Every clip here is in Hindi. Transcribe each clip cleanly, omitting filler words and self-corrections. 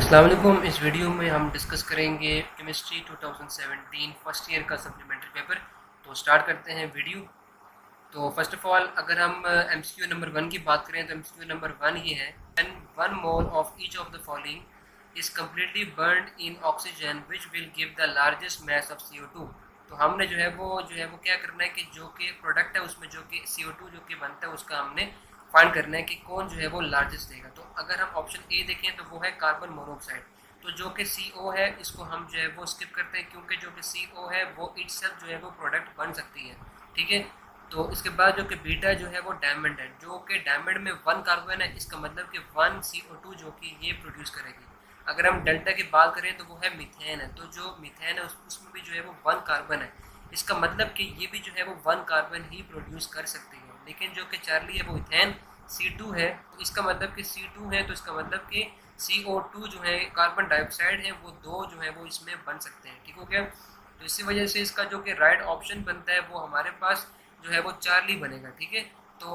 अस्सलाम वालेकुम। इस वीडियो में हम डिस्कस करेंगे केमिस्ट्री 2017 फर्स्ट ईयर का सप्लीमेंट्री पेपर। तो स्टार्ट करते हैं वीडियो। तो फर्स्ट ऑफ ऑल अगर हम एमसीक्यू नंबर 1 की बात करें तो एमसीक्यू नंबर 1 ये है, when 1 mole of each of the following is completely burned in oxygen which will give the largest mass of CO2। तो हमने जो है वो क्या करना है कि जो कि प्रोडक्ट है उसमें जो कि CO2 जो कि बनता है उसका हमने फाइंड करना है कि कौन जो है वो लार्जेस्ट देगा। तो अगर हम ऑप्शन ए देखें तो वो है कार्बन मोनोऑक्साइड। तो जो कि CO है इसको हम जो है वो स्किप करते हैं, क्योंकि जो कि CO है वो इटसेल्फ जो है वो प्रोडक्ट बन सकती है। ठीक है। तो इसके बाद जो कि बीटा जो है वो डायमंड है, जो कि डायमंड में 1 कार्बन है, इसका मतलब कि 1 CO2 जो कि ये प्रोड्यूस करेगी। अगर हम डेल्टा की बात करें तो वो है मीथेन है। तो जो मीथेन है उसमें भी जो है वो 1 कार्बन है, इसका मतलब कि ये भी जो है वो 1 कार्बन ही प्रोड्यूस कर सकती है। लेकिन जो कि चार्ली है वो इथेन C2 है, तो इसका मतलब कि C2 है, तो इसका मतलब कि CO2 जो है कार्बन डाइऑक्साइड है वो दो जो है वो इसमें बन सकते हैं। ठीक हो गया। तो इसी वजह से इसका जो कि राइट ऑप्शन बनता है वो हमारे पास जो है वो चार्ली बनेगा। ठीक है। तो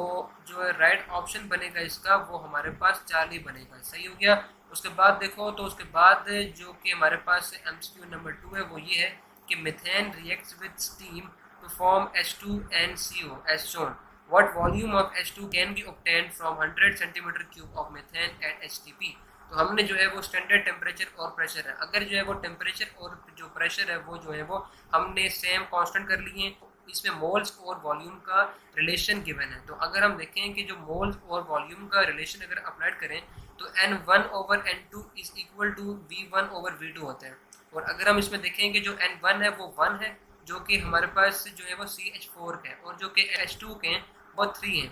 जो है राइट ऑप्शन बनेगा इसका वो हमारे पास चार्ली बनेगा। सही हो गया। उसके बाद देखो तो उसके बाद जो कि हमारे पास एमसीक्यू नंबर 2 है वो ये है कि methane reacts with steam to form H2NCO as shown. What volume of H2 can be obtained from 100 centimeter cube of methane at HTP? तो हमने जो है वो स्टैंडर्ड टेम्परेचर और प्रेशर है, अगर जो है वो टेम्परेचर और जो प्रेशर है वो जो है वो हमने सेम कांस्टेंट कर लिए हैं, इसमें मोल्स और वॉल्यूम का रिलेशन गिवन है। तो अगर हम देखें कि जो मोल्स और वॉल्यूम का रिलेशन अगर अप्लाई करें तो N1/N2 is equal to V1/V2 होता है। और अगर हम इसमें देखें कि जो N1 है वो 1 है, जो कि हमारे पास जो है वो CH4 है, और जो कि H2 के हैं वो 3 है,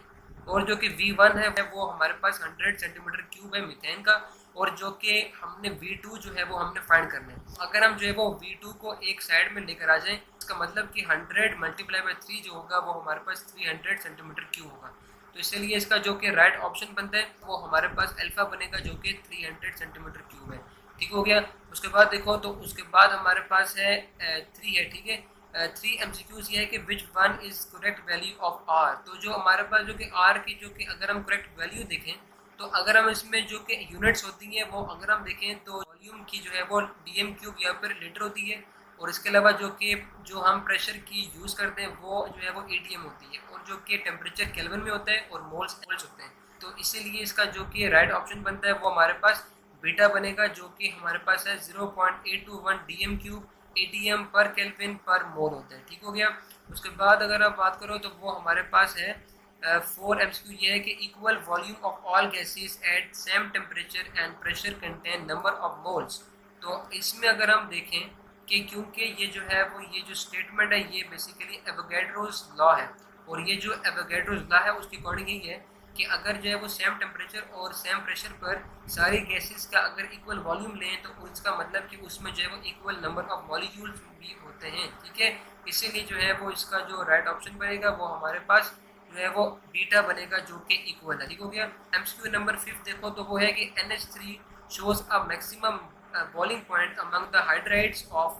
और जो कि V1 है वो हमारे पास 100 सेंटीमीटर क्यूब है मीथेन का, और जो कि हमने V2 जो है वो हमने फाइंड करना है। अगर हम जो है वो V2 को एक साइड में लेकर आ जाएं, इसका मतलब कि 100 मल्टीप्लाई बाई 3 जो होगा वो हमारे पास 300 सेंटीमीटर क्यूब होगा। तो इसलिए इसका जो कि राइट ऑप्शन बनता है वो हमारे पास अल्फा बनेगा, जो कि 300 सेंटीमीटर क्यूब है। ठीक हो गया। उसके बाद देखो तो उसके बाद हमारे पास है 3 है। ठीक है। 3 MCQs ये है कि which one is correct value of R. तो जो हमारे पास जो कि आर की जो कि अगर हम करेक्ट वैल्यू देखें तो अगर हम इसमें जो कि यूनिट्स होती हैं वो अगर हम देखें तो वॉल्यूम की जो है वो DM³ या फिर लीटर होती है, और इसके अलावा जो कि जो हम प्रेशर की यूज़ करते हैं वो जो है वो ATM होती है, और जो कि टेम्परेचर केल्विन में होता है और मोल्स मोल्स होते हैं। तो इसीलिए इसका जो कि राइट ऑप्शन बनता है वो हमारे पास बीटा बनेगा, जो कि हमारे पास है 0.821 DM³ ATM पर केल्विन पर मोल होता है। ठीक हो गया। उसके बाद अगर आप बात करो तो वो हमारे पास है 4 MCQ ये है कि equal volume of all gases at same temperature and pressure contain number of moles. तो इसमें अगर हम देखें कि क्योंकि ये जो है वो ये जो स्टेटमेंट है ये बेसिकली एवोगैड्रोस लॉ है, और ये जो एवोगैड्रोस लॉ है उसके अकॉर्डिंग यही है कि अगर जो है वो सेम टेम्परेचर और सेम प्रेशर पर सारी गैसेस का अगर इक्वल वॉल्यूम लें तो इसका मतलब कि उसमें जो है वो इक्वल नंबर ऑफ मॉलिक्यूल्स भी होते हैं। ठीक है। इसीलिए जो है वो इसका जो राइट ऑप्शन बनेगा वो हमारे पास जो है वो बीटा बनेगा, जो कि इक्वल है। ठीक हो गया। MCQ नंबर 5 देखो तो वो है कि NH3 shows a maximum boiling point among the hydrides of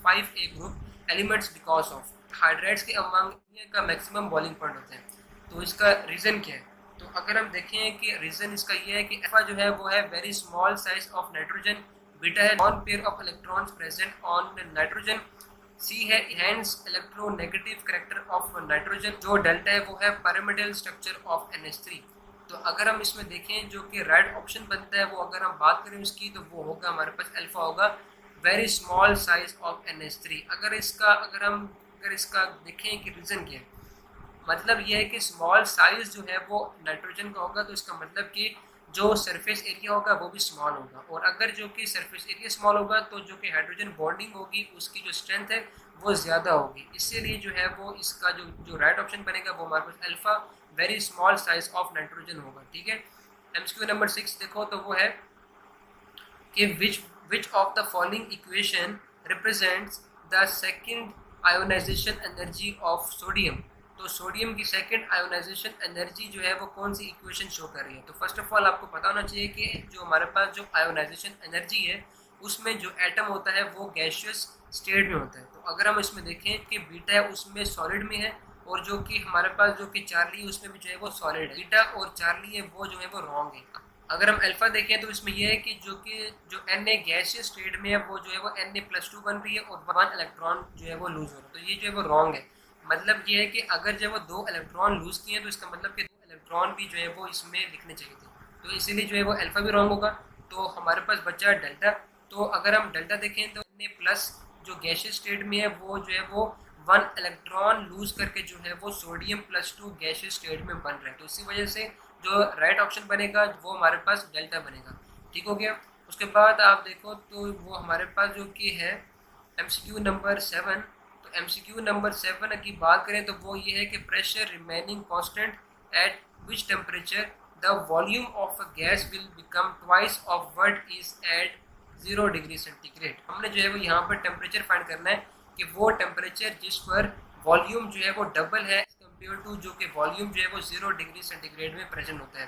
5A group elements because of hydrides के अमंग का मैक्सिमम बॉइलिंग पॉइंट होते हैं। तो इसका रीज़न क्या है? तो अगर हम देखें कि रीज़न इसका ये है कि अल्फा जो है वो है very small size of nitrogen, beta है one pair of electrons present on nitrogen, C है hence electronegative character of nitrogen, जो डेल्टा है वो है पिरामिडल स्ट्रक्चर ऑफ NH3। तो अगर हम इसमें देखें जो कि राइट ऑप्शन बनता है वो अगर हम बात करें उसकी तो वो होगा हमारे पास अल्फा होगा very small size of NH3। अगर इसका देखें कि रीज़न क्या है, मतलब ये है कि स्मॉल साइज जो है वो नाइट्रोजन का होगा, तो इसका मतलब कि जो सरफेस एरिया होगा वो भी स्मॉल होगा, और अगर जो कि सरफेस एरिया स्मॉल होगा तो जो कि हाइड्रोजन बॉन्डिंग होगी उसकी जो स्ट्रेंथ है वो ज़्यादा होगी। इसीलिए जो है वो इसका जो राइट ऑप्शन बनेगा वो हमारे पास alpha very small size of nitrogen होगा। ठीक है। MCQ नंबर 6 देखो तो वो है कि which of the following equation represents the second ionization energy of sodium। तो सोडियम की सेकंड आयोनाइजेशन एनर्जी जो है वो कौन सी इक्वेशन शो कर रही है? तो फर्स्ट ऑफ ऑल आपको पता होना चाहिए कि जो हमारे पास जो आयोनाइजेशन एनर्जी है उसमें जो एटम होता है वो गैसियस स्टेट में होता है। तो अगर हम इसमें देखें कि बीटा है उसमें सॉलिड में है, और जो कि हमारे पास जो कि चार्ली है उसमें भी जो है वो सॉलिड है। बीटा और चार्ली है वो जो है वो रॉन्ग है। अगर हम अल्फा देखें तो इसमें यह है कि जो एन ए गैसियस स्टेट में है वो जो है वो Na+2 बन रही है और 1 इलेक्ट्रॉन जो है वो लूज हो रहा है, तो ये जो है वो रॉन्ग है। मतलब ये है कि अगर जो है वो 2 इलेक्ट्रॉन लूज किए हैं तो इसका मतलब कि 2 इलेक्ट्रॉन भी जो है वो इसमें लिखने चाहिए थे, तो इसीलिए जो है वो अल्फा भी रॉन्ग होगा। तो हमारे पास बचा डेल्टा। तो अगर हम डेल्टा देखें तो Na+ जो गैसियस स्टेट में है वो जो है वो 1 इलेक्ट्रॉन लूज करके जो है वो सोडियम+2 गैसियस स्टेट में बन रहा है, तो इसी वजह से जो राइट ऑप्शन बनेगा वो हमारे पास डेल्टा बनेगा। ठीक हो गया। उसके बाद आप देखो तो वो हमारे पास जो कि है एमसीक्यू नंबर 7। तो एमसीक्यू नंबर 7 की बात करें तो वो ये है कि pressure remaining constant at which temperature the volume of a gas will become twice of what is at 0 degree centigrade. हमने जो है वो यहाँ पर टेम्परेचर फाइंड करना है कि वो टेम्परेचर जिस पर वॉल्यूम जो है वो डबल है कंपेयर टू जो कि वॉल्यूम जो है वो 0 डिग्री सेंटीग्रेड में प्रेजेंट होता है।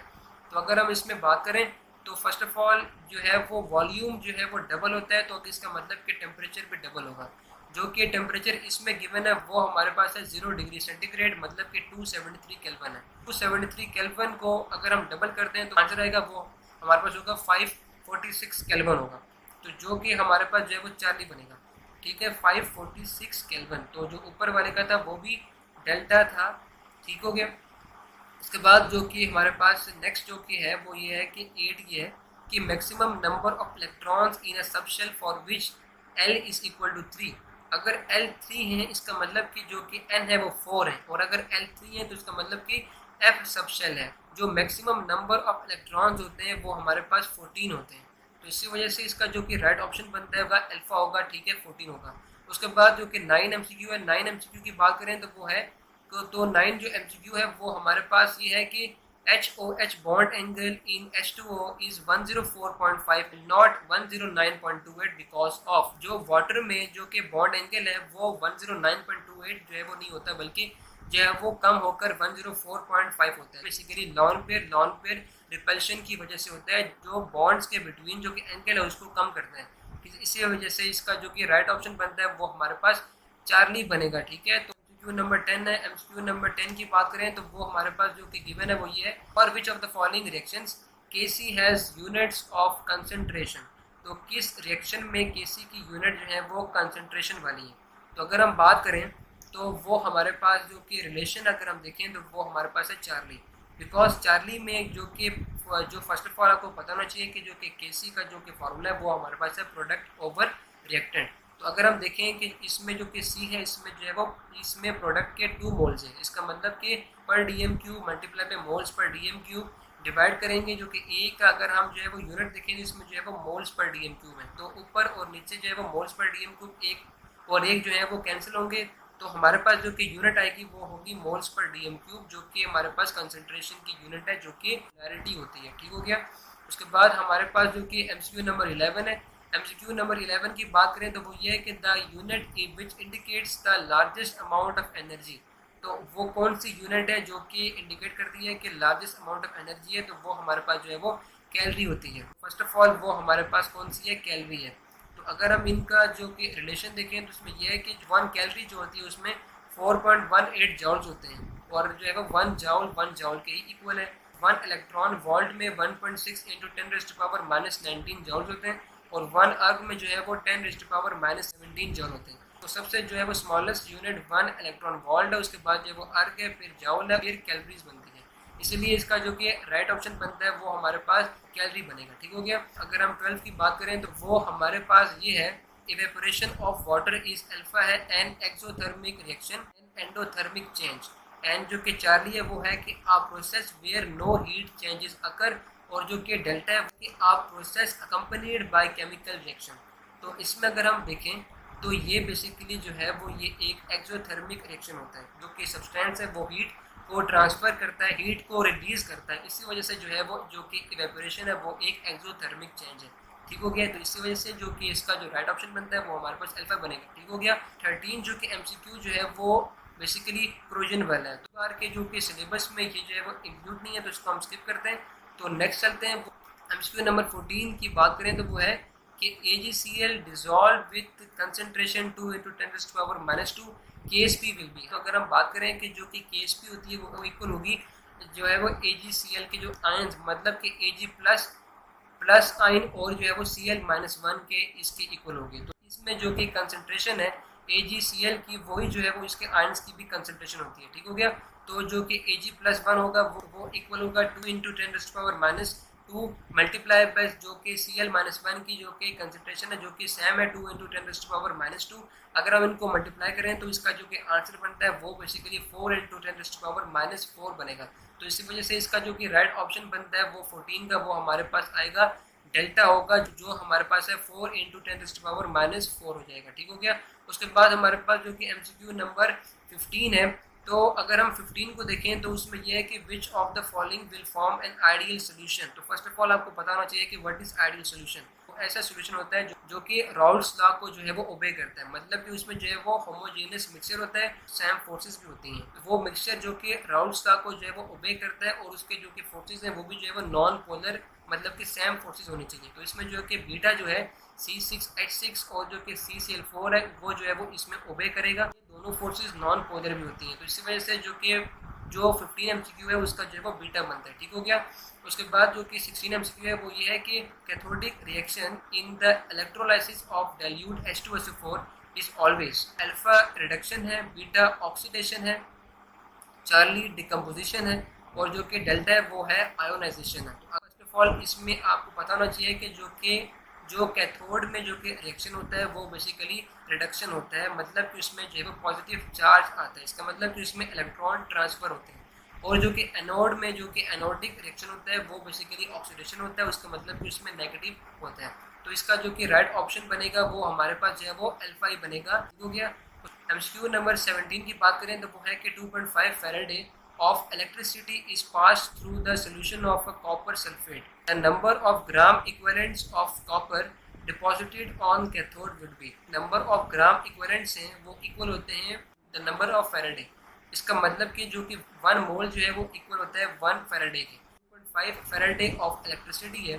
तो अगर हम इसमें बात करें तो फर्स्ट ऑफ ऑल जो है वो वॉल्यूम जो है वो डबल होता है, तो इसका मतलब कि टेम्परेचर भी डबल होगा। जो कि टेम्परेचर इसमें गिवन है वो हमारे पास है 0 डिग्री सेंटीग्रेड, मतलब कि 273 केल्विन है। 273 केल्विन को अगर हम डबल करते हैं तो आंसर आएगा वो हमारे पास होगा 546 केल्विन होगा, तो जो कि हमारे पास जो है वो 4 बनेगा। ठीक है, 546 केल्विन। तो जो ऊपर वाले का था वो भी डेल्टा था। ठीक हो गया। उसके बाद जो कि हमारे पास नेक्स्ट जो कि है वो ये है कि 8 ये है कि maximum number of electrons in a subshell for which L is equal to 3। अगर L 3 है इसका मतलब कि जो कि N है वो 4 है, और अगर L 3 है तो इसका मतलब कि F सबशेल है। जो मैक्सिमम नंबर ऑफ इलेक्ट्रॉन्स होते हैं वो हमारे पास 14 होते हैं, तो इसी वजह से इसका जो कि राइट ऑप्शन बनता है होगा अल्फा होगा। ठीक है, 14 होगा। उसके बाद जो कि 9 MCQ है, 9 MCQ की बात करें तो वो है तो 9 जो MCQ है वो हमारे पास ये है कि HOH bond angle in H2O is 104.5 not 109.28 because of जो वाटर में जो कि बॉन्ड एंगल है वो 109.28 जो है वो नहीं होता, बल्कि जो है वो कम होकर 104.5 होता है। बेसिकली लॉन पेयर रिपल्शन की वजह से होता है, जो बॉन्ड्स के बिटवीन जो कि एंगल है उसको कम करता है। इसी वजह से इसका जो कि राइट ऑप्शन बनता है वो हमारे पास चार्ली बनेगा। ठीक है, तो एमसीक्यू नंबर 10 है। एमसीक्यू नंबर 10 की बात करें तो वो हमारे पास जो कि गिवन है वो ये है, for which of the following reactions KC has units of concentration. तो किस रिएक्शन में केसी की यूनिट जो है वो कंसंट्रेशन वाली है। तो अगर हम बात करें तो वो हमारे पास जो कि रिलेशन अगर हम देखें तो वो हमारे पास है चार्ली, बिकॉज चार्ली में जो कि जो फर्स्ट ऑफ ऑल आपको पता होना चाहिए कि जो कि केसी का जो कि फार्मूला है वो हमारे पास है प्रोडक्ट ओवर रिएक्टेंट। तो अगर हम देखें कि इसमें जो कि सी है इसमें जो है वो इसमें प्रोडक्ट के 2 मोल्स है, इसका मतलब कि पर DM cube multiply by moles per DM cube divide करेंगे जो कि ए का अगर हम जो है वो यूनिट देखेंगे इसमें जो है वो मोल्स पर डीएम क्यूब है, तो ऊपर और नीचे जो है वो मोल्स पर डीएम क्यूब एक और एक जो है वो कैंसिल होंगे, तो हमारे पास जो कि यूनिट आएगी वो होगी मोल्स पर डीएम क्यूब, जो कि हमारे पास कंसंट्रेशन की यूनिट है जो कि मोलैरिटी होती है। ठीक हो गया। उसके बाद हमारे पास जो कि एमसीक्यू नंबर 11 है। एमसीक्यू नंबर 11 की बात करें तो वो ये है कि the unit which indicates the largest amount of energy. तो वो कौन सी यूनिट है जो कि इंडिकेट करती है कि लार्जेस्ट अमाउंट ऑफ एनर्जी है, तो वो हमारे पास जो है वो कैलोरी होती है। फर्स्ट ऑफ ऑल वो हमारे पास कौन सी है, कैलोरी है। तो अगर हम इनका जो कि रिलेशन देखें तो उसमें यह है कि 1 कैलोरी जो होती है उसमें 4.18 जॉल्स होते हैं, और जो है वो 1 जॉल के ही इक्वल है। 1 इलेक्ट्रॉन वोल्ट में 1.6 इंटू 10⁻⁻19 जॉल्स होते हैं, और 1 अर्ग में जो है वो 10⁻⁻17 जॉल होते हैं। तो सबसे जो है वो स्मॉलेस्ट यूनिट 1 इलेक्ट्रॉन वोल्ट है, उसके बाद जो है वो अर्ग है, फिर जॉल है, फिर कैलोरीज बनती है। इसलिए इसका जो कि राइट ऑप्शन बनता है वो हमारे पास कैलोरी बनेगा। ठीक हो गया। अगर हम 12 की बात करें तो वो हमारे पास ये है, evaporation of water is alpha है an exothermic reaction and endothermic change, and जो कि चार्ली है वो है कि a process where no heat changes occur, और जो कि डेल्टा है कि a process accompanied by chemical reaction. तो इसमें अगर हम देखें तो ये बेसिकली जो है वो ये एक एक्सोथर्मिक रिएक्शन होता है, जो कि सब्सटेंस है वो हीट को ट्रांसफ़र करता है, हीट को रिलीज करता है। इसी वजह से जो है वो जो कि इवेपोरेशन है वो एक एक्सोथर्मिक चेंज है। ठीक हो गया। तो इसी वजह से जो कि इसका जो राइट ऑप्शन बनता है वो हमारे पास अल्फा बनेगा। ठीक हो गया। 13 जो कि एमसीक्यू जो है वो बेसिकली प्रोजन वाला है, तो बार के जो कि सिलेबस में ये जो है वो इंक्लूड नहीं है, तो इसको हम स्किप करते हैं। तो नेक्स्ट चलते हैं। एमसीक्यू नंबर 14 की बात करें तो वो है कि AgCl dissolve with concentration 2 × 10⁻⁻2 KSP will be. तो अगर हम बात करें कि जो कि KSP होती है वो इक्वल होगी जो है वो AgCl के जो आयंस मतलब कि Ag प्लस आइन और जो है वो Cl-1 के इसके इक्वल होगी। तो इसमें जो कि कंसंट्रेशन है AgCl की, वही जो है वो इसके आयंस की भी कंसंट्रेशन होती है। ठीक हो गया। तो जो कि Ag+1 होगा वो इक्वल होगा 2 इंटू 10⁻², मल्टीप्लाई बाय जो कि Cl-1 की जो कि कंसंट्रेशन है जो कि सेम है 2 इंटू 10⁻²। अगर हम इनको मल्टीप्लाई करें तो इसका जो कि आंसर बनता है वो बेसिकली 4 इंटू 10⁻⁴ बनेगा। तो इसी वजह से इसका जो कि राइट ऑप्शन बनता है वो 14 का, वो हमारे पास आएगा डेल्टा होगा, जो हमारे पास है 4 इंटू 10⁻⁴ हो जाएगा। ठीक हो गया। उसके बाद हमारे पास जो कि MCQ नंबर 15 है। तो अगर हम 15 को देखें तो उसमें यह है कि विच of the following will form an ideal solution. तो फर्स्ट ऑफ ऑल आपको पता होना चाहिए कि व्हाट इज आइडियल सोल्यूशन। ऐसा सोल्यूशन होता है जो कि राउल्स लॉ को जो है वो ओबे करता है, मतलब कि उसमें जो है वो होमोजेनियस मिक्सचर होता है, सेम फोर्सेस भी होती हैं। वो मिक्सचर जो कि राउल्स लॉ को जो है वो ओबे करता है और उसके जो कि फोर्सेस हैं वो भी जो है वो नॉन पोलर मतलब कि सेम फोर्सेस होनी चाहिए। तो इसमें जो है कि बीटा जो है C6H6 और जो कि CCl4 है वो जो है वो इसमें ओबे करेगा। दोनों फोर्सेस नॉन पोलर भी होती हैं। तो इसी वजह से जो 15 MCQ है उसका जो है वो बीटा बनता है। ठीक हो गया। उसके बाद जो कि 16 MCQ है वो ये है कि cathodic reaction in the electrolysis of dilute H2SO4 is always alpha reduction है, बीटा ऑक्सीडेशन है, चार्ली डिकम्पोजिशन है और जो कि डेल्टा है वो है आयोनाइजेशन है। तो फर्स्ट ऑफ ऑल इसमें आपको पता होना चाहिए कि जो कैथोड में जो कि रिएक्शन होता है वो बेसिकली रिडक्शन होता है, मतलब कि उसमें जो है पॉजिटिव चार्ज आता है। इसका मतलब कि उसमें इलेक्ट्रॉन ट्रांसफर होते हैं। और जो कि एनोड में जो कि एनोडिक रिएक्शन होता है वो बेसिकली ऑक्सीडेशन होता है, उसका मतलब कि उसमें नेगेटिव होता है। तो इसका जो कि राइट ऑप्शन बनेगा वो हमारे पास जो है वो अल्फा ही बनेगा। ठीक हो गया। MCQ नंबर 17 की बात करें तो वो है कि 2.5 Faraday of electricity is passed through the solution of a copper sulfate. The number of gram equivalents of copper deposited on cathode would be, number of gram equivalents हैं वो इक्वल होते हैं the number of Faraday। इसका मतलब कि जो कि 1 मोल जो है वो इक्वल होता है 1 फैराडे के। 2.5 फैराडे ऑफ इलेक्ट्रिसिटी है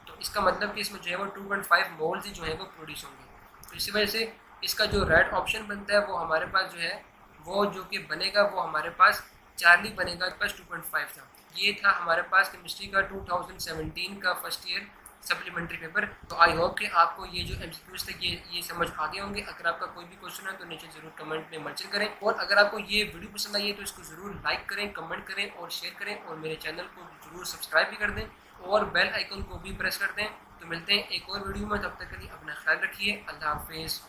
तो इसका मतलब कि इसमें जो है वो 2.5 मोल्स ही जो है वो प्रोड्यूस होंगे। तो इसी वजह से इसका जो राइट ऑप्शन बनता है वो हमारे पास जो है वो जो कि बनेगा वो हमारे पास चार्ली बनेगा, प्लस 2.5 था। ये था हमारे पास केमिस्ट्री का 2017 का फर्स्ट ईयर सप्लीमेंट्री पेपर। तो आई होप कि आपको ये जो MCQs थे ये समझ आ गए होंगे। अगर आपका कोई भी क्वेश्चन है तो नीचे जरूर कमेंट में मेंशन करें और अगर आपको ये वीडियो पसंद आई है तो इसको जरूर लाइक करें, कमेंट करें और शेयर करें और मेरे चैनल को जरूर सब्सक्राइब भी कर दें और बेल आइकन को भी प्रेस कर दें। तो मिलते हैं एक और वीडियो में, तब तक के लिए अपना ख्याल रखिए। अल्लाह हाफिज़।